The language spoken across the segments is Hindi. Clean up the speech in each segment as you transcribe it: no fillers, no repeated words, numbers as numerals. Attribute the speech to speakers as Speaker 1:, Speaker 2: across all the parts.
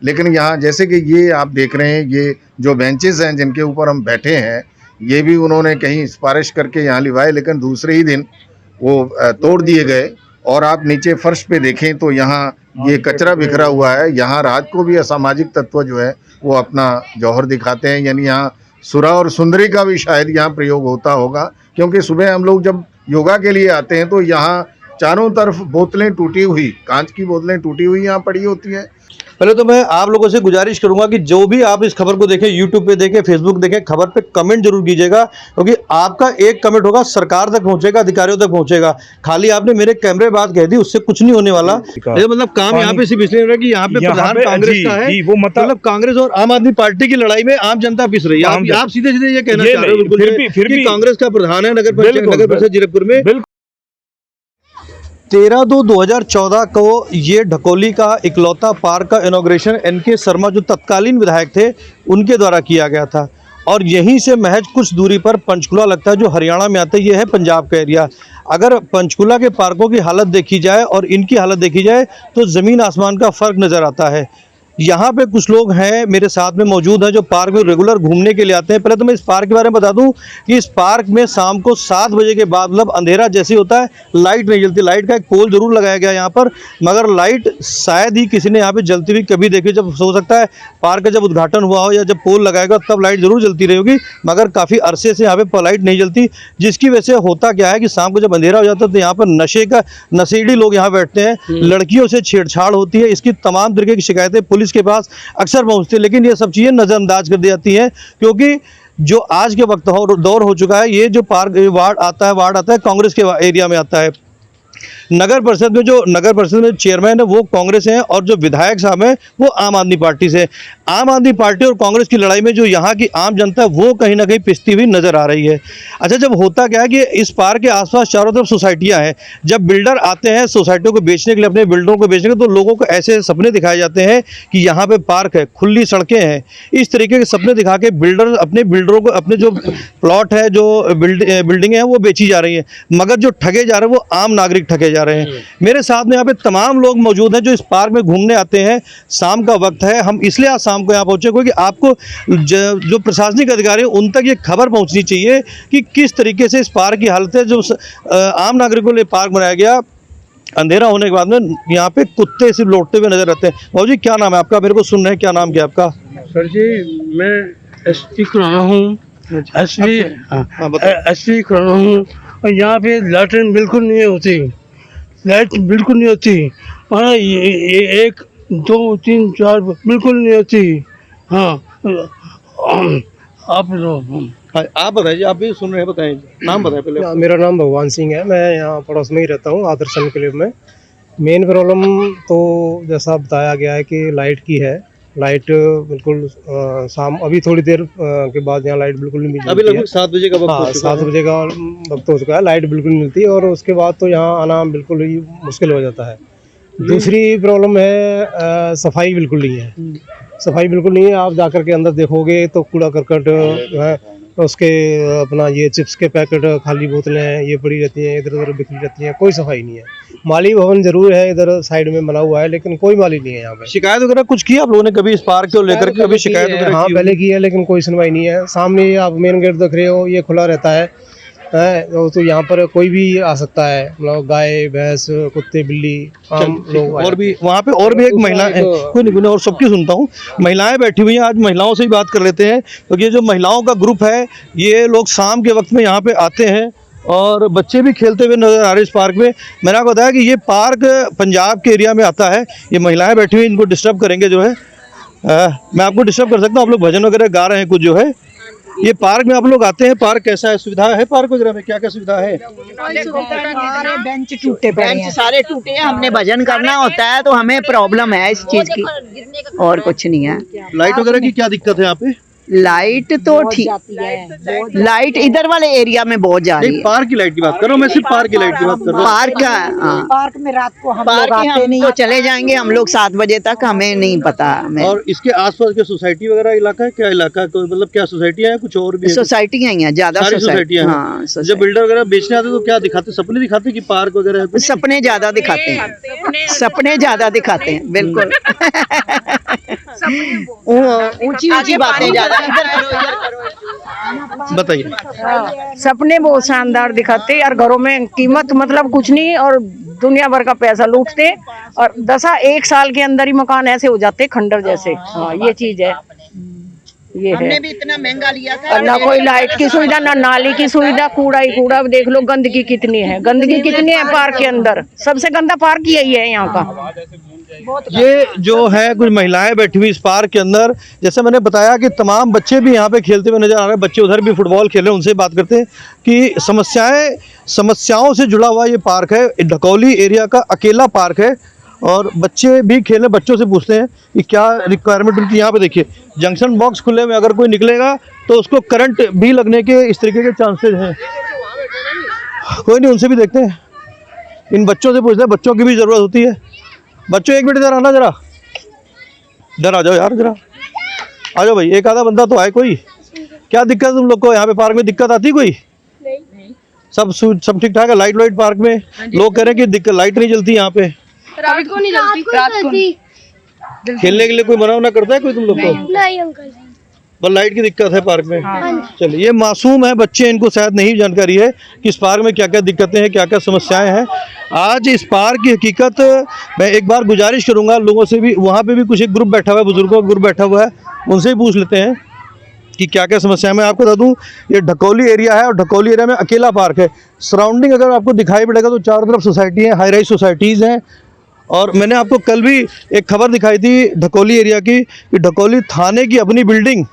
Speaker 1: लेकिन यहाँ जैसे कि ये आप देख रहे हैं, ये जो बेंचेस हैं जिनके ऊपर हम बैठे हैं, ये भी उन्होंने कहीं सिफारिश करके यहाँ लिवाए, लेकिन दूसरे ही दिन वो तोड़ दिए गए। और आप नीचे फर्श पे देखें तो यहाँ ये कचरा बिखरा हुआ है। यहाँ रात को भी असामाजिक तत्व जो है वो अपना जौहर दिखाते हैं, यानी यहाँ सुरा और सुंदरी का भी शायद यहाँ प्रयोग होता होगा, क्योंकि सुबह हम लोग जब योगा के लिए आते हैं तो यहाँ चारों तरफ बोतलें टूटी हुई, कांच की बोतलें टूटी हुई यहाँ पड़ी होती है।
Speaker 2: पहले तो मैं आप लोगों से गुजारिश करूंगा कि जो भी आप इस खबर को देखें, यूट्यूब पे देखें, फेसबुक देखें, खबर पे कमेंट जरूर कीजिएगा, क्योंकि आपका एक कमेंट होगा सरकार तक पहुंचेगा, अधिकारियों तक पहुंचेगा। खाली आपने मेरे कैमरे बात कह दी, उससे कुछ नहीं होने वाला। मतलब काम यहाँ पे सिर्फ इसलिए हो रहा है कि यहाँ पे प्रधान कांग्रेस का है, वो मतलब कांग्रेस और आम आदमी पार्टी की लड़ाई में आम जनता पिस रही है। आप सीधे सीधे ये कहना चाह रहे हो बिल्कुल कि कांग्रेस का प्रधान है नगर परिषद जीरकपुर में। 13/2/2014 को ये ढकोली का इकलौता पार्क का इनॉग्रेशन NK शर्मा जो तत्कालीन विधायक थे उनके द्वारा किया गया था, और यहीं से महज कुछ दूरी पर पंचकुला लगता है जो हरियाणा में आता है। ये है पंजाब का एरिया। अगर पंचकुला के पार्कों की हालत देखी जाए और इनकी हालत देखी जाए तो ज़मीन आसमान का फ़र्क नज़र आता है। यहाँ पे कुछ लोग हैं मेरे साथ में मौजूद हैं जो पार्क में रेगुलर घूमने के लिए आते हैं। पहले तो मैं इस पार्क के बारे में बता दूं कि इस पार्क में शाम को 7 बजे के बाद मतलब अंधेरा जैसे होता है, लाइट नहीं जलती। लाइट का एक पोल जरूर लगाया गया यहाँ पर, मगर लाइट शायद ही किसी ने यहाँ पे जलती हुई कभी देखी। जब हो सकता है पार्क का जब उद्घाटन हुआ हो या जब पोल लगाएगा तब लाइट जरूर जलती रही होगी, मगर काफ़ी अरसे से यहाँ पे लाइट नहीं जलती। जिसकी वजह से होता क्या है कि शाम को जब अंधेरा हो जाता है तो यहाँ पर नशेड़ी लोग यहाँ बैठते हैं, लड़कियों से छेड़छाड़ होती है। इसकी तमाम तरीके की शिकायतें पुलिस के पास अक्सर पहुंचती है, लेकिन ये सब चीजें नजरअंदाज कर दी जाती हैं, क्योंकि जो आज के वक्त दौर हो चुका है, ये जो पार्क वार्ड आता है कांग्रेस के एरिया में आता है। नगर परिषद में चेयरमैन है वो कांग्रेस हैं और जो विधायक साहब हैं वो आम आदमी पार्टी से। आम आदमी पार्टी और कांग्रेस की लड़ाई में जो यहाँ की आम जनता है वो कहीं ना कहीं पिसती हुई नजर आ रही है। अच्छा, जब होता क्या है कि इस पार्क के आसपास चारों तरफ सोसाइटियाँ हैं, जब बिल्डर आते हैं सोसाइटियों को बेचने के लिए, अपने बिल्डरों को बेचने के लिए, तो लोगों को ऐसे सपने दिखाए जाते हैं कि यहाँ पे पार्क है, खुली सड़कें हैं। इस तरीके के सपने दिखा के बिल्डरों को अपने जो प्लॉट है, जो बिल्डिंगें हैं वो बेची जा रही है, मगर जो ठगे जा रहे हैं वो आम नागरिक ठगे जा रहे हैं। मेरे साथ में यहाँ पे तमाम लोग मौजूद हैं जो इस पार्क में घूमने आते हैं। शाम का वक्त है, हम इसलिए आज शाम को यहाँ पहुंचे क्योंकि आपको जो प्रशासनिक अधिकारी हैं उन तक ये खबर पहुंचनी चाहिए कि किस तरीके से इस पार्क की हालत है। जो आम नागरिकों के लिए पार्क बनाया गया, अंधेरा होने के बाद में यहाँ पे कुत्ते सिर्फ लौटते हुए नजर आते हैं। बाबू जी, क्या नाम है आपका? मेरे को सुन रहे हैं, क्या नाम क्या आपका?
Speaker 3: सर जी, मैं एसपी खुराना हूँ। एसपी खुराना हूँ, और यहाँ पे लाइटें बिल्कुल नहीं होती, लाइट बिल्कुल नहीं होती। और ये 1 2 3 4 बिल्कुल नहीं होती। हाँ, आप
Speaker 2: बताइए, आप भी सुन रहे हैं, बताएं, नाम बताएं पहले।
Speaker 4: मेरा नाम भगवान सिंह है, मैं यहाँ पड़ोस में ही रहता हूँ, आदर्श एन्क्लेव में। मेन प्रॉब्लम तो जैसा बताया गया है कि लाइट की है। लाइट बिल्कुल शाम अभी थोड़ी देर के बाद यहाँ लाइट बिल्कुल नहीं मिलती।
Speaker 2: अभी लगभग 7 बजे का वक्त हो चुका है।
Speaker 4: 7 बजे का वक्त हो चुका है, लाइट बिल्कुल नहीं मिलती, और उसके बाद तो यहाँ आना बिल्कुल ही मुश्किल हो जाता है। दूसरी प्रॉब्लम है सफाई बिल्कुल नहीं है। सफाई बिल्कुल नहीं है। आप जाकर के अंदर देखोगे तो कूड़ा करकट है, उसके अपना ये चिप्स के पैकेट, खाली बोतलें ये पड़ी रहती हैं, इधर उधर बिखरी रहती हैं, कोई सफाई नहीं है। माली भवन जरूर है इधर साइड में बना हुआ है, लेकिन कोई माली नहीं है यहाँ पे।
Speaker 2: शिकायत वगैरह कुछ की आप लोगों ने कभी इस पार्क को लेकर के? कभी शिकायत वगैरह?
Speaker 4: हाँ, पहले की है, लेकिन कोई सुनवाई नहीं है। सामने आप मेन गेट देख रहे हो, ये खुला रहता है, तो यहाँ पर कोई भी आ सकता है, मतलब गाय भैंस कुत्ते बिल्ली आम लोग।
Speaker 2: और भी वहाँ पे और भी एक महिला है, कोई नहीं, और सबकी सुनता हूँ। महिलाएं बैठी हुई हैं, आज महिलाओं से ही बात कर लेते हैं, क्योंकि ये जो महिलाओं का ग्रुप है ये लोग शाम के वक्त में यहाँ पे आते हैं और बच्चे भी खेलते हुए नजर आ रहे हैं इस पार्क में। मैंने आपको बताया कि ये पार्क पंजाब के एरिया में आता है। ये महिलाएं बैठी हुई, इनको डिस्टर्ब करेंगे जो है। मैं आपको डिस्टर्ब कर सकता हूँ, आप लोग भजन वगैरह गा रहे हैं कुछ जो है। ये पार्क में आप लोग आते हैं, पार्क कैसा है? सुविधा है पार्क वगैरह में? क्या क्या सुविधा है?
Speaker 5: बेंच टूटे पड़े हैं, सारे टूटे हैं। हमने भजन करना होता है तो हमें प्रॉब्लम है इस चीज की, और कुछ नहीं है।
Speaker 2: लाइट वगैरह की क्या दिक्कत है यहाँ पे?
Speaker 5: लाइट तो ठीक, लाइट इधर वाले एरिया में बहुत जा रही है।
Speaker 2: पार्क की लाइट की बात कर रहा हूँ मैं, सिर्फ पार्क की लाइट की बात कर रहा हूँ।
Speaker 5: पार्क का, पार्क में रात को हम लोग आते नहीं, तो चले जाएंगे हम लोग 7 बजे तक, हमें नहीं पता हमें।
Speaker 2: और इसके आसपास के सोसाइटी वगैरह इलाका है? क्या इलाका है, मतलब क्या सोसाइटियाँ हैं? कुछ और भी
Speaker 5: सोसाइटी हैं, ज्यादा
Speaker 2: सोसाइटियाँ हैं। जब बिल्डर वगैरह बेचने आते तो क्या दिखाते? सपने दिखाते कि पार्क वगैरह है?
Speaker 5: सपने ज्यादा दिखाते हैं, सपने ज्यादा दिखाते हैं, बिल्कुल। ऊंची ऊंची बातें ज्यादा।
Speaker 2: बताइए।
Speaker 6: सपने बहुत शानदार दिखाते और घरों में कीमत मतलब कुछ नहीं और दुनिया भर का पैसा लूटते और 1 साल के अंदर ही मकान ऐसे हो जाते खंडर जैसे। हाँ ये चीज है, ये है।
Speaker 5: हमने भी इतना महंगा लिया था।
Speaker 6: और ना कोई लाइट की सुविधा, ना नाली की सुविधा, कूड़ा ही कूड़ा। देख लो गंदगी कितनी है, गंदगी कितनी है पार्क के अंदर। सबसे गंदा पार्क यही है यहाँ का।
Speaker 2: ये जो है कुछ महिलाएं बैठी हुई इस पार्क के अंदर, जैसे मैंने बताया कि तमाम बच्चे भी यहाँ पे खेलते हुए नजर आ रहे हैं। बच्चे उधर भी फुटबॉल खेल रहे हैं, उनसे बात करते हैं कि समस्याओं से जुड़ा हुआ ये पार्क है। ढकौली एरिया का अकेला पार्क है और बच्चे भी खेलने, बच्चों से पूछते हैं कि क्या रिक्वायरमेंट उनकी। यहाँ पे देखिए जंक्शन बॉक्स खुले में अगर कोई निकलेगा तो उसको करंट भी लगने के इस तरीके के चांसेस हैं। कोई नहीं, उनसे भी देखते हैं, इन बच्चों से पूछते हैं, बच्चों की भी ज़रूरत होती है। बच्चों एक मिनट इधर आना, जरा इधर आ जाओ यार, जरा आ जाओ भाई। एक आधा बंदा तो आए। कोई क्या दिक्कत है तुम लोग को? यहाँ पे पार्क में दिक्कत आती है कोई? नहीं। सब ठीक ठाक है? लाइट पार्क में लोग कह रहे हैं कि दिक्कत, लाइट नहीं जलती यहाँ पे।
Speaker 6: रात को नहीं जलती।
Speaker 2: खेलने के लिए कोई मना करता है कोई तुम लोग को?
Speaker 6: नहीं अंकल,
Speaker 2: बस लाइट की दिक्कत है पार्क में। चलिए, ये मासूम है बच्चे, इनको शायद नहीं जानकारी है कि इस पार्क में क्या क्या दिक्कतें हैं, क्या क्या समस्याएं हैं। आज इस पार्क की हकीकत मैं एक बार गुजारिश करूंगा लोगों से भी, वहाँ पे भी कुछ एक ग्रुप बैठा हुआ है, बुजुर्गों का ग्रुप बैठा हुआ है, उनसे ही पूछ लेते हैं कि क्या क्या समस्या। मैं आपको बता दूं, ये ढकौली एरिया है और ढकौली एरिया में अकेला पार्क है। सराउंडिंग अगर आपको दिखाई पड़ेगा तो चारों तरफ सोसाइटी है, हाई राइज सोसाइटीज़ हैं। और मैंने आपको कल भी एक खबर दिखाई थी ढकौली एरिया की कि ढकौली थाने की अपनी बिल्डिंग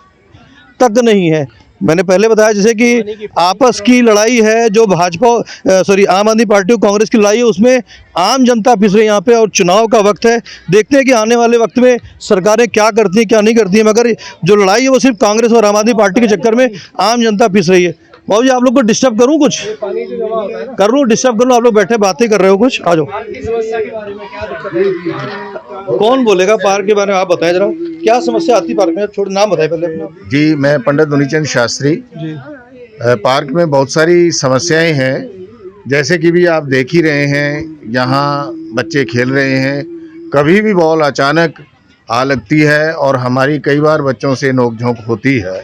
Speaker 2: तक नहीं है। मैंने पहले बताया जैसे कि आपस की लड़ाई है, जो आम आदमी पार्टी और कांग्रेस की लड़ाई है, उसमें आम जनता पिस रही है यहाँ पे। और चुनाव का वक्त है, देखते हैं कि आने वाले वक्त में सरकारें क्या करती हैं क्या नहीं करती हैं। मगर जो लड़ाई है वो सिर्फ कांग्रेस और आम आदमी पार्टी के चक्कर में आम जनता पिस रही है। बाबू जी, आप लोग को डिस्टर्ब करूँ? कुछ कर लूँ? डिस्टर्ब कर लूँ? आप लोग बैठे बातें कर रहे हो कुछ, आ जाओ। कौन बोलेगा पार्क के बारे में? आप बताएं जरा, क्या समस्या आती पार्क में? छोड़, नाम बताएं पहले अपना।
Speaker 1: जी, मैं पंडित दुनीचंद शास्त्री। पार्क में बहुत सारी समस्याएं हैं, जैसे कि भी आप देख ही रहे हैं, यहाँ बच्चे खेल रहे हैं, कभी भी बॉल अचानक आ लगती है और हमारी कई बार बच्चों से नोक-झोंक होती है,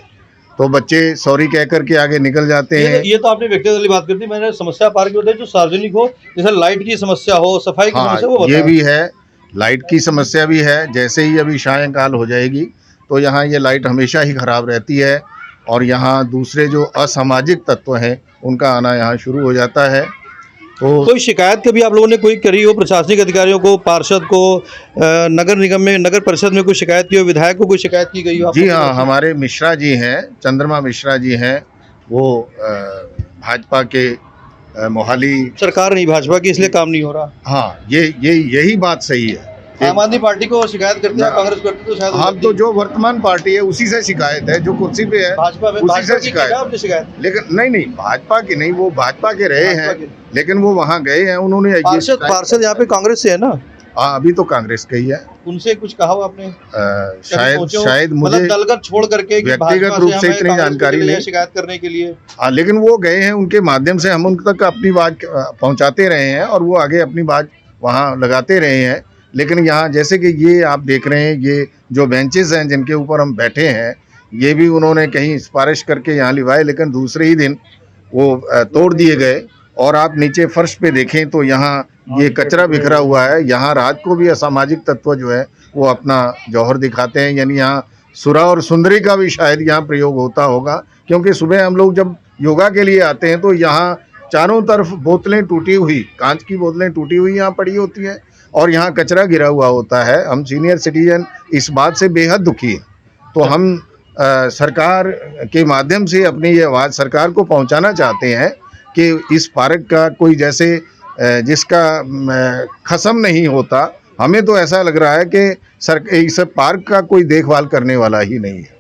Speaker 1: तो बच्चे सॉरी कह कर के आगे निकल जाते हैं।
Speaker 2: ये तो आपने व्यक्तिगत वाली बात कर दी। मैंने समस्या पार्क में बताई जो सार्वजनिक हो, जैसे लाइट की समस्या हो, सफाई की समस्या, वो
Speaker 1: ये भी है, लाइट की समस्या भी है। जैसे ही अभी सायंकाल हो जाएगी तो यहाँ ये लाइट हमेशा ही खराब रहती है और यहाँ दूसरे जो असामाजिक तत्व हैं उनका आना यहाँ शुरू हो जाता है। तो
Speaker 2: कोई शिकायत कभी आप लोगों ने कोई करी हो प्रशासनिक अधिकारियों को, पार्षद को, नगर निगम में, नगर परिषद में कोई शिकायत की हो, विधायक को कोई शिकायत की गई हो?
Speaker 1: जी हाँ, हमारे मिश्रा जी हैं, चंद्रमा मिश्रा जी हैं, वो भाजपा के मोहाली।
Speaker 2: सरकार नहीं भाजपा की, इसलिए काम नहीं हो रहा।
Speaker 1: हाँ, यही बात सही है।
Speaker 2: आम आदमी पार्टी को शिकायत करते हैं, कांग्रेस करती तो शायद
Speaker 1: हम तो जो वर्तमान पार्टी है उसी से शिकायत है, जो कुर्सी पे है
Speaker 2: भाजपा में,
Speaker 1: उसी से शिकायत। लेकिन नहीं, भाजपा की नहीं, वो भाजपा के रहे हैं, लेकिन वो वहाँ गए हैं, उन्होंने
Speaker 2: पार्षद यहाँ पे कांग्रेस से है ना?
Speaker 1: हाँ, अभी तो कांग्रेस का ही है।
Speaker 2: उनसे कुछ कहा हो आपने?
Speaker 1: शायद मुझे
Speaker 2: दलगत छोड़ करके
Speaker 1: व्यक्तिगत रूप से इतनी जानकारी नहीं,
Speaker 2: शिकायत करने के लिए।
Speaker 1: हाँ, लेकिन वो गए हैं, उनके माध्यम से हम उन तक अपनी बात पहुंचाते रहे हैं और वो आगे अपनी बात वहाँ लगाते रहे हैं। लेकिन यहाँ जैसे कि ये आप देख रहे हैं, ये जो बेंचेस हैं जिनके ऊपर हम बैठे हैं, ये भी उन्होंने कहीं सिफारिश करके यहाँ लिवाए, लेकिन दूसरे ही दिन वो तोड़ दिए गए। और आप नीचे फर्श पे देखें तो यहाँ ये कचरा बिखरा हुआ है। यहाँ रात को भी असामाजिक तत्व जो है वो अपना जौहर दिखाते हैं, यानी यहाँ सुरा और सुंदरी का भी शायद यहाँ प्रयोग होता होगा, क्योंकि सुबह हम लोग जब योगा के लिए आते हैं तो यहाँ चारों तरफ बोतलें टूटी हुई, कांच की बोतलें टूटी हुई यहाँ पड़ी होती हैं और यहाँ कचरा गिरा हुआ होता है। हम सीनियर सिटीजन इस बात से बेहद दुखी हैं। तो हम सरकार के माध्यम से अपनी ये आवाज़ सरकार को पहुँचाना चाहते हैं कि इस पार्क का कोई जैसे जिसका खसम नहीं होता, हमें तो ऐसा लग रहा है कि इस पार्क का कोई देखभाल करने वाला ही नहीं है।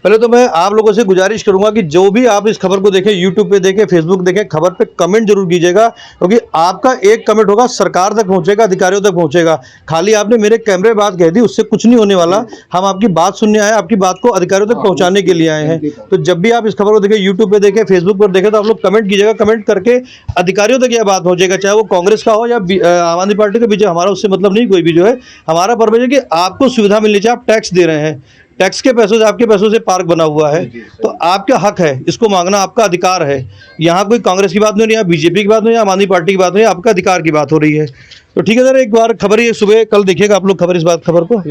Speaker 2: पहले तो मैं आप लोगों से गुजारिश करूंगा कि जो भी आप इस खबर को देखें, यूट्यूब पे देखें, फेसबुक देखें, खबर पे कमेंट जरूर कीजिएगा, क्योंकि आपका एक कमेंट होगा सरकार तक पहुंचेगा, अधिकारियों तक पहुंचेगा। खाली आपने मेरे कैमरे बात कह दी, उससे कुछ नहीं होने वाला। हम आपकी बात सुनने आए, आपकी बात को अधिकारियों तक पहुंचाने के लिए आए हैं। तो जब भी आप इस खबर को देखें, यूट्यूब पे देखें, फेसबुक पर देखें, तो आप लोग कमेंट कीजिएगा। कमेंट करके अधिकारियों तक यह बात पहुंचेगा, चाहे वो कांग्रेस का हो या आम आदमी पार्टी का। बीजेपी हमारा उससे मतलब नहीं, कोई भी जो है हमारा पर्पज है कि आपको सुविधा मिलनी चाहिए। आप टैक्स दे रहे हैं, टैक्स के पैसों से, आपके पैसों से पार्क बना हुआ है, तो आपका हक है, इसको मांगना आपका अधिकार है। यहाँ कोई कांग्रेस की बात नहीं हो रही, यहाँ बीजेपी की बात नहीं, आम आदमी पार्टी की बात नहीं, आपका अधिकार की बात हो रही है। तो ठीक है सर, एक बार खबर ये सुबह कल देखिएगा आप लोग खबर, इस बात खबर को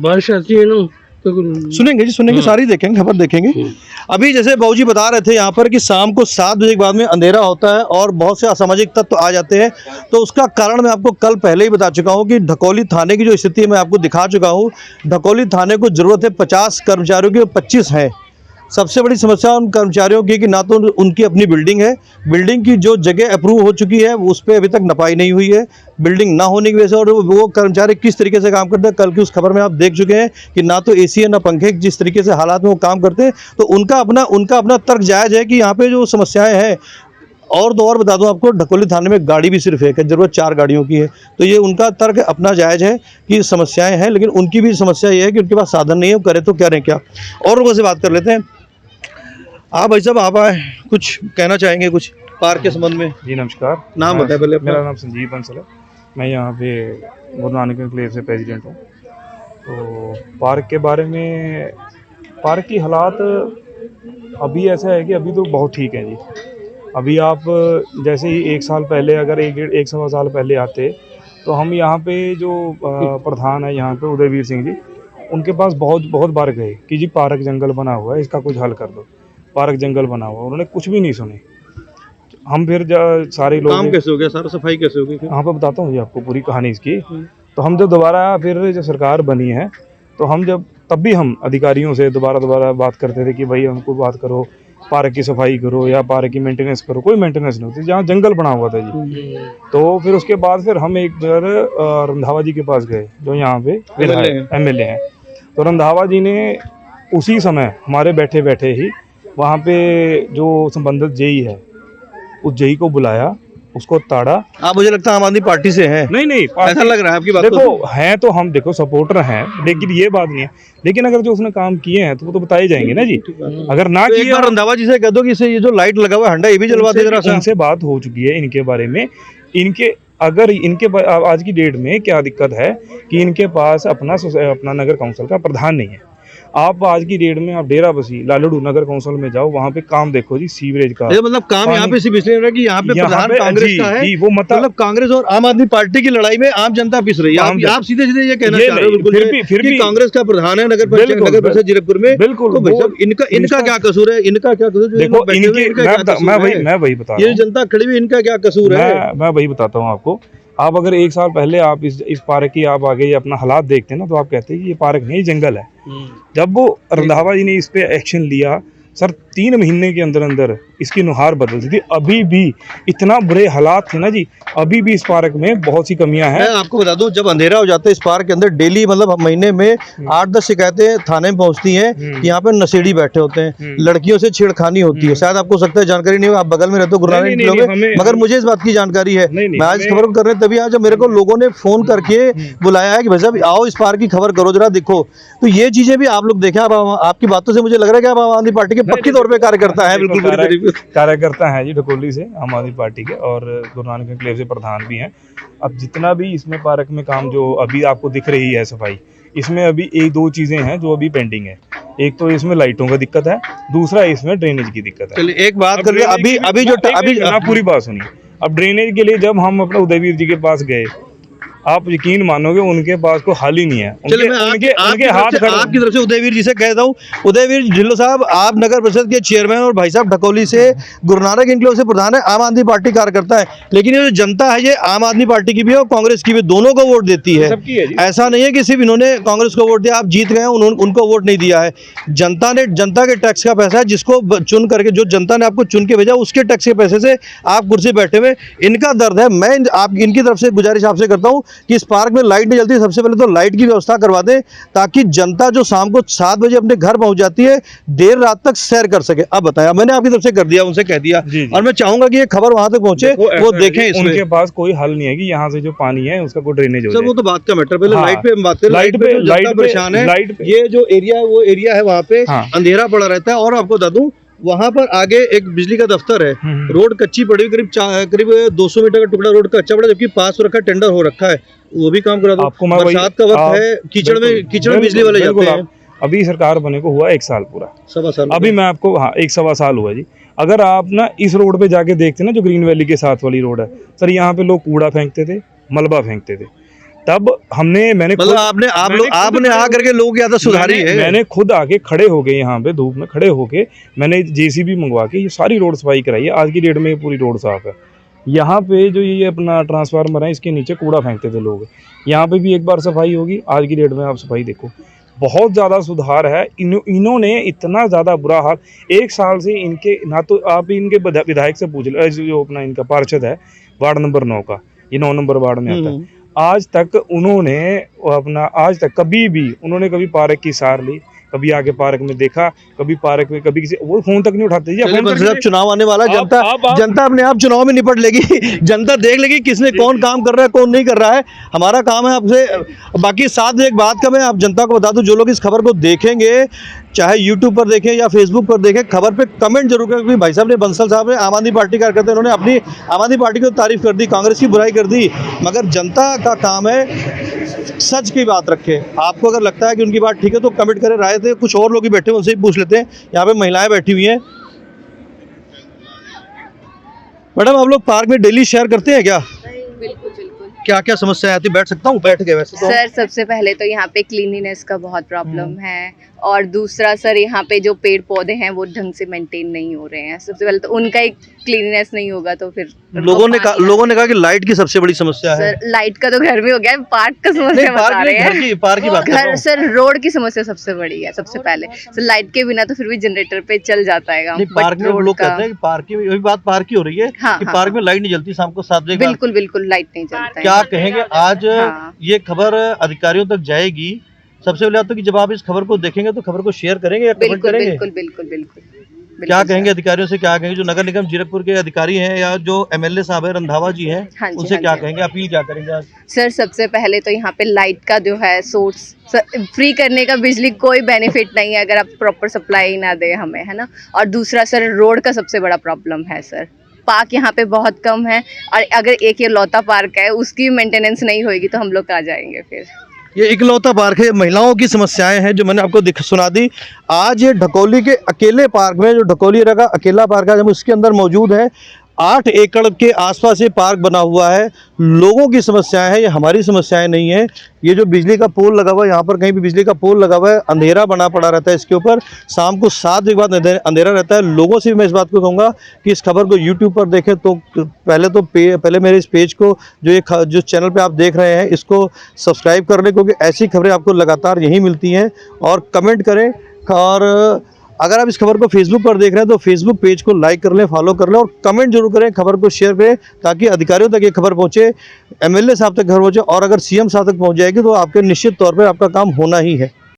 Speaker 3: बारिश आती है ना तो
Speaker 2: सुनेंगे जी, सुनेंगे, सारी देखेंगे, खबर देखेंगे। अभी जैसे बाबूजी बता रहे थे यहाँ पर कि शाम को 7 बजे के बाद में अंधेरा होता है और बहुत से असामाजिक तत्व आ जाते हैं। तो उसका कारण मैं आपको कल पहले ही बता चुका हूँ कि ढकोली थाने की जो स्थिति है मैं आपको दिखा चुका हूँ। ढकोली थाने को जरूरत है 50 कर्मचारियों की, 25 हैं। सबसे बड़ी समस्या उन कर्मचारियों की कि ना तो उनकी अपनी बिल्डिंग है, बिल्डिंग की जो जगह अप्रूव हो चुकी है उस पर अभी तक नपाई नहीं हुई है, बिल्डिंग ना होने की वजह से। और वो कर्मचारी किस तरीके से काम करते हैं, कल की उस खबर में आप देख चुके हैं कि ना तो एसी है ना पंखे, जिस तरीके से हालात में वो काम करते हैं। तो उनका अपना तर्क जायज़ है कि यहाँ पे जो समस्याएं हैं। और तो और बता दूं आपको, ढकोली थाने में गाड़ी भी सिर्फ एक है, जरूरत 4 गाड़ियों की है। तो ये उनका तर्क अपना जायज़ है कि समस्याएं हैं, लेकिन उनकी भी समस्या ये है कि उनके पास साधन नहीं है, वो करें तो करें क्या। और लोगों से बात कर लेते हैं। आप भाई साहब आप आए, कुछ कहना चाहेंगे कुछ पार्क के संबंध में?
Speaker 7: जी नमस्कार,
Speaker 2: नाम बताएं पहले अपना।
Speaker 7: मेरा नाम संजीव बंसल है, मैं यहाँ पे गुरु नानक एन्क्लेव से प्रेसिडेंट हूँ। तो पार्क के बारे में, पार्क की हालात अभी ऐसा है कि अभी तो बहुत ठीक है जी। अभी आप जैसे ही 1 साल पहले, अगर एक सवा साल पहले आते तो हम यहाँ पे जो प्रधान है यहाँ पे उदयवीर सिंह जी, उनके पास बहुत बार गए कि जी पार्क जंगल बना हुआ है, इसका कुछ हल कर दो, पार्क जंगल बना हुआ। उन्होंने कुछ भी नहीं सुने। हम फिर सारे लोग,
Speaker 2: काम कैसे हो गया, सारा सफाई कैसे हो गई?
Speaker 7: यहाँ पे बताता हूँ जी आपको पूरी कहानी इसकी। तो हम जब दोबारा फिर जो सरकार बनी है, तो हम तब भी हम अधिकारियों से दोबारा बात करते थे कि भाई हमको बात करो, पार्क की सफाई करो या पार्क की मेंटेनेंस करो। कोई मेंटेनेंस नहीं होती, जहाँ जंगल बना हुआ था जी। तो फिर उसके बाद फिर हम एक बार रंधावा जी के पास गए, जो यहाँ पे MLA हैं। तो रंधावा जी ने उसी समय हमारे बैठे बैठे ही वहाँ पे जो संबंधित जेई है, उस जेई को बुलाया, उसको ताड़ा।
Speaker 2: आप, मुझे लगता है आम आदमी पार्टी से हैं।
Speaker 7: नहीं
Speaker 2: ऐसा लग रहा है आपकी बात।
Speaker 7: देखो हैं तो हम, देखो सपोर्टर हैं, लेकिन ये बात नहीं है। लेकिन अगर जो उसने काम किए हैं तो वो तो बताए जाएंगे ना जी। अगर ना
Speaker 2: तो एक बार रंधावा जी से कह दो कि इसे ये जो लाइट लगा हुआ है हंडा, ये भी जलवा दे जरा सा।
Speaker 7: उनसे बात हो चुकी है इनके बारे में। अगर आज की डेट में क्या दिक्कत है कि इनके पास अपना नगर काउंसिल का प्रधान नहीं है। आप आज की डेट में आप डेरा बसी लालड़ू नगर काउंसिल में जाओ, वहाँ पे काम देखो जी, सीवरेज का।
Speaker 2: मतलब काम यहाँ पे सिर्फ इसलिए हो रहा है कि यहाँ पे प्रधान कांग्रेस का है।
Speaker 7: वो मतलब
Speaker 2: कांग्रेस और आम आदमी पार्टी की लड़ाई में आम जनता पिस रही है। आप सीधे ये कहना चाह रहे हो बिल्कुल फिर भी कांग्रेस का प्रधान है नगर परिषद जीरकपुर में।
Speaker 7: बिल्कुल,
Speaker 2: तो भाई साहब इनका क्या कसूर है? इनका क्या कसूर?
Speaker 7: देखो मैं वही बता रहा हूँ,
Speaker 2: ये जनता खड़ी हुई, इनका क्या कसूर है?
Speaker 7: मैं वही बताता हूँ आपको। आप अगर 1 साल पहले आप इस पार्क की आप आगे अपना हालात देखते हैं ना, तो आप कहते हैं कि ये पार्क नहीं, जंगल है। जब वो रंधावा जी ने इस पे एक्शन लिया, सर 3 महीने के अंदर अंदर इसकी नुहार बदल दी थी। अभी भी इतना बुरे हालात थे ना जी, अभी भी इस पार्क में बहुत सी कमियां हैं।
Speaker 2: मैं आपको बता दूं, जब अंधेरा हो जाता है इस पार्क के अंदर डेली, मतलब महीने में 8-10 शिकायतें थाने में पहुंचती हैं कि यहाँ पे नशेड़ी बैठे होते हैं, लड़कियों से छेड़खानी होती है। शायद आपको सकता है जानकारी नहीं हो, आप बगल में रहते हो गुरु नानक एन्क्लेव में, मगर मुझे इस बात की जानकारी है। मैं आज खबर कर रहे तभी आज मेरे को लोगों ने फोन करके बुलाया है कि भाई साहब आओ इस पार्क की खबर करो जरा, देखो। तो ये चीजें भी आप लोग देखें। आपकी बातों से मुझे लग रहा है कि आप आम आदमी पार्टी के पक्की तौर पर कार्यकर्ता है। बिल्कुल
Speaker 7: कार्यकर्ता हैं जी ढकोली से, आम आदमी पार्टी के, और गुरु नानक एन्क्लेव से प्रधान भी हैं। अब जितना भी इसमें पार्क में काम जो अभी आपको दिख रही है सफाई, इसमें अभी 1-2 चीजें हैं जो अभी पेंडिंग है। एक तो इसमें लाइटों का दिक्कत है, दूसरा इसमें ड्रेनेज की दिक्कत है।
Speaker 2: चलिए एक बात कर रहे अभी
Speaker 7: पूरी बात सुनिए। अब ड्रेनेज के लिए जब हम अपने उदयवीर जी के पास गए, आप यकीन मानोगे उनके पास को हाल ही नहीं है।
Speaker 2: चलिए मैं आपकी तरफ से उदयवीर जी से कहता हूँ, उदयवीर ढिल्लो साहब, आप नगर परिषद के चेयरमैन और भाई साहब ढकोली से गुरु नानक एन्क्लेव से प्रधान है, आम आदमी पार्टी कार्यकर्ता है, लेकिन ये जो जनता है ये आम आदमी पार्टी की भी और कांग्रेस की भी, दोनों को वोट देती है। ऐसा नहीं है कि सिर्फ इन्होंने कांग्रेस को वोट दिया, आप जीत गए, उनको वोट नहीं दिया है। जनता के टैक्स का पैसा है, जिसको चुन करके, जो जनता ने आपको चुन के भेजा, उसके टैक्स के पैसे से आप कुर्सी बैठे हुए। इनका दर्द है। मैं इनकी तरफ से गुजारिश आपसे करता हूँ कि इस पार्क में लाइट नहीं जलती, सबसे पहले तो लाइट की व्यवस्था करवा दें ताकि जनता जो शाम को 7 बजे अपने घर पहुंच जाती है देर रात तक सैर कर सके। अब बताया मैंने आपकी तरफ से कर दिया, उनसे कह दिया,
Speaker 7: जी, जी।
Speaker 2: और मैं चाहूंगा कि ये खबर वहां तक पहुंचे, वो देखें इसमें।
Speaker 7: उनके पास कोई हल नहीं है कि यहाँ से जो पानी है उसका कोई ड्रेनेज हो
Speaker 2: सर
Speaker 7: जाए।
Speaker 2: वो तो बात का मैटर, पहले
Speaker 7: हाँ,
Speaker 2: लाइट पे हम बात करें।
Speaker 7: लाइट पे
Speaker 2: जनता परेशान है।
Speaker 7: लाइट पे
Speaker 2: ये जो एरिया है वो एरिया है वहाँ पे
Speaker 7: हाँ।
Speaker 2: अंधेरा पड़ा रहता है, और आपको बता दूं वहाँ पर आगे एक बिजली का दफ्तर है, रोड कच्ची पड़ी हुई, करीब 200 मीटर का टुकड़ा रोड कच्चा पड़ा, जबकि पास हो रखा टेंडर हो रखा है, वो भी काम करा दो।
Speaker 7: आपको मैं वही-
Speaker 2: बरसात का वक्त है, कीचड़ में बिजली वाले जाते हैं।
Speaker 7: अभी सरकार बने को हुआ 1 साल पूरा,
Speaker 2: सवा साल
Speaker 7: अभी मैं आपको, हाँ 1 सवा साल हुआ जी। अगर आप ना इस रोड पे जाके देखते ना, जो ग्रीन वैली के साथ वाली रोड है सर, यहाँ पे लोग कूड़ा फेंकते थे, मलबा फेंकते थे। तब मैंने
Speaker 2: मतलब आपने आ करके लोगों की आदत सुधारी है।
Speaker 7: मैंने खुद आके खड़े हो गए यहाँ पे, धूप में खड़े होके मैंने जेसीबी मंगवा के ये सारी रोड सफाई कराई है। आज की डेट में ये पूरी रोड साफ है। यहाँ पे जो ये अपना ट्रांसफार्मर है, इसके नीचे कूड़ा फेंकते थे लोग, यहाँ पे भी एक बार सफाई होगी। आज की डेट में आप सफाई देखो, बहुत ज़्यादा सुधार है। इन्होंने इतना ज़्यादा बुरा हाल 1 साल से इनके, ना तो आप इनके विधायक से पूछ लो, जो अपना इनका पार्षद है वार्ड नंबर 9 का, ये 9 नंबर वार्ड में आता है, आज तक उन्होंने अपना, आज तक कभी पार्क की सार ली, कभी आके पार्क में देखा, कभी पार्क में, कभी किसी, वो फोन तक नहीं उठाते जी।
Speaker 2: अब चुनाव आने वाला, जनता अपने आप चुनाव में निपट लेगी। जनता देख लेगी किसने कौन काम कर रहा है, कौन नहीं कर रहा है। हमारा काम है आपसे, बाकी साथ एक बात का मैं आप जनता को बता दूं, जो लोग इस खबर को देखेंगे, चाहे यूट्यूब पर देखें या फेसबुक पर देखें, खबर पे कमेंट जरूर करें, क्योंकि भाई साहब ने, बंसल साहब ने, आम आदमी पार्टी कार्यकर्ता, उन्होंने अपनी आम आदमी पार्टी को तारीफ कर दी, कांग्रेस की बुराई कर दी, मगर जनता का काम है सच की बात रखे। आपको अगर लगता है कि उनकी बात ठीक है तो कमेंट करें, राय दें। कुछ और लोग भी बैठे हैं, उनसे भी पूछ लेते हैं। यहाँ पे महिलाएं बैठी हुई हैं। मैडम, आप लोग पार्क में डेली शेयर करते हैं क्या?
Speaker 8: बिल्कुल बिल्कुल।
Speaker 2: क्या क्या समस्या आती? बैठ सकता हूँ? बैठ गए वैसे तो।
Speaker 8: सर सबसे पहले तो यहाँ पे क्लीनिनेस का बहुत प्रॉब्लम है, और दूसरा सर यहाँ पे जो पेड़ पौधे हैं वो ढंग से मेंटेन नहीं हो रहे हैं। सबसे पहले तो उनका एक क्लीनिनेस नहीं होगा तो फिर
Speaker 2: लोगों ने कहा कि लाइट की सबसे बड़ी समस्या है।
Speaker 8: सर लाइट का तो घर में हो गया है, पार्क का समस्या बता रहे हैं।
Speaker 2: पार्क की बात कर रहा
Speaker 8: घर
Speaker 2: हूं।
Speaker 8: सर रोड की समस्या सबसे बड़ी है। सबसे पहले सर लाइट के बिना तो फिर भी जनरेटर पे चल जाता है काम।
Speaker 2: पार्क में लोग कहते हैं कि पार्क की, वही बात पार्क की हो रही है
Speaker 8: हाँ,
Speaker 2: कि
Speaker 8: हाँ,
Speaker 2: पार्क में लाइट नहीं जलती शाम को 7 बजे।
Speaker 8: बिल्कुल बिल्कुल लाइट नहीं जलता है।
Speaker 2: क्या कहेंगे आज?
Speaker 8: हाँ।
Speaker 2: ये खबर अधिकारियों तक जाएगी, सबसे पहले तो कि जब आप इस खबर को देखेंगे तो खबर को शेयर करेंगे या कमेंट
Speaker 8: बिल्कुल
Speaker 2: करेंगे?
Speaker 8: बिल्कुल बिल्कुल बिल्कुल।
Speaker 2: क्या कहेंगे अधिकारियों से? क्या कहेंगे जो नगर निगम जीरकपुर के अधिकारी हैं या जो एमएलए साहब है रंधावा जी हैं,
Speaker 8: हाँ जी,
Speaker 2: उनसे
Speaker 8: हाँ
Speaker 2: क्या
Speaker 8: जी।
Speaker 2: कहेंगे? अपील क्या करेंगे आज?
Speaker 8: सर सबसे पहले तो यहाँ पे लाइट का जो है सोर्स फ्री करने का, बिजली कोई बेनिफिट नहीं है अगर आप प्रॉपर सप्लाई ना दे हमें, है ना। और दूसरा सर रोड का सबसे बड़ा प्रॉब्लम है सर। पार्क यहाँ पे बहुत कम है, और अगर एक ये लौता पार्क है उसकी मेंटेनेंस नहीं होगी तो हम लोग कहाँ जाएंगे फिर।
Speaker 2: ये इकलौता पार्क है, महिलाओं की समस्याएं हैं जो मैंने आपको सुना दी। आज ये ढकोली के अकेले पार्क में, जो ढकोली का अकेला पार्क है, जब उसके अंदर मौजूद है, 8 एकड़ के आसपास ये पार्क बना हुआ है। लोगों की समस्याएं हैं, ये हमारी समस्याएं नहीं है। ये जो बिजली का पोल लगा हुआ है, यहाँ पर कहीं भी बिजली का पोल लगा हुआ है, अंधेरा बना पड़ा रहता है इसके ऊपर। शाम को 7 बजे के बाद अंधेरा रहता है। लोगों से भी मैं इस बात को कहूँगा कि इस खबर को यूट्यूब पर देखें तो पहले मेरे इस पेज को, जो चैनल पर आप देख रहे हैं, इसको सब्सक्राइब कर लें, क्योंकि ऐसी खबरें आपको लगातार यहीं मिलती हैं। और कमेंट करें, और अगर आप इस खबर को फेसबुक पर देख रहे हैं तो फेसबुक पेज को लाइक कर लें, फॉलो कर लें, और कमेंट जरूर करें, खबर को शेयर करें, ताकि अधिकारियों तक ये खबर पहुंचे, एमएलए साहब तक खबर पहुंचे, और अगर सीएम साहब तक पहुंच जाएगी तो आपके निश्चित तौर पर आपका काम होना ही है।